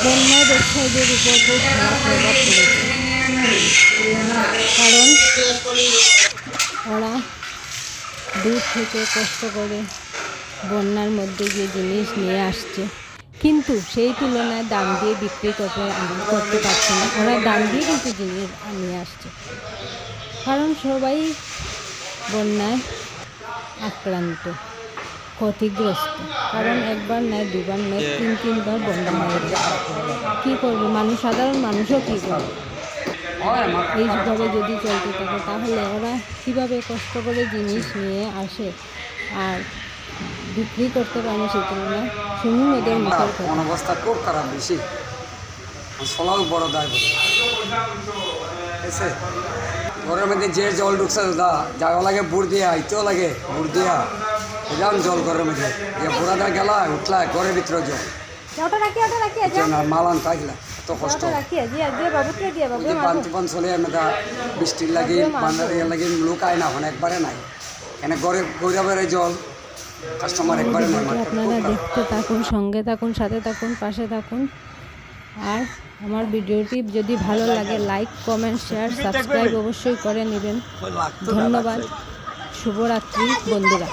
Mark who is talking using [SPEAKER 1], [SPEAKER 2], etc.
[SPEAKER 1] বন্যায় ব্যবসায়ীদের উপর খুব খারাপ প্রভাব পড়েছে, কারণ ওরা দূর থেকে কষ্ট করে বন্যার মধ্যে গিয়ে জিনিস নিয়ে আসছে, কিন্তু সেই তুলনায় দাম দিয়ে বিক্রি করতে পারছে না। ওরা দাম দিয়ে কিন্তু জিনিস নিয়ে আসছে, কারণ সবাই বন্যায় আক্রান্ত, ক্ষতিগ্রস্ত। কারণ একবার নয়, দুবার নয়, তিনবার বন্যা হয়ে যায়। কী করবে মানুষ, সাধারণ মানুষও কী করবে? এইভাবে যদি চলতে থাকে তাহলে ওরা কীভাবে কষ্ট করে জিনিস নিয়ে আসে আর বিক্রি করতে পারে সেই তুলনায়? শুনুন ওদের মুখের কথা।
[SPEAKER 2] অবস্থা খুব খারাপ, বেশি চলাও বড় দায় বলে ঘরের মধ্যে যে জল ঢুকছে যাওয়া লাগে বুড় দিয়া, আইতেও লাগে বুড় দিয়া, এলাম জল ঘরের মধ্যে বুড়াদা গেলা উঠলা ঘরের ভিতরে জল মালান তাইলা এত কষ্ট পান চলে বৃষ্টির লাগে বান্ধার লাগে লোক আয় না, মানে একবারে নাই এনে ঘরে গৌরাবের জল কাস্টমার একবারে নাই।
[SPEAKER 1] আপনারা দেখতে থাকুন, সঙ্গে থাকুন, সাথে থাকুন, পাশে থাকুন। আর আমার ভিডিওটি যদি ভালো লাগে লাইক, কমেন্ট, শেয়ার, সাবস্ক্রাইব অবশ্যই করে নেবেন। ধন্যবাদ। শুভরাত্রি বন্ধুরা।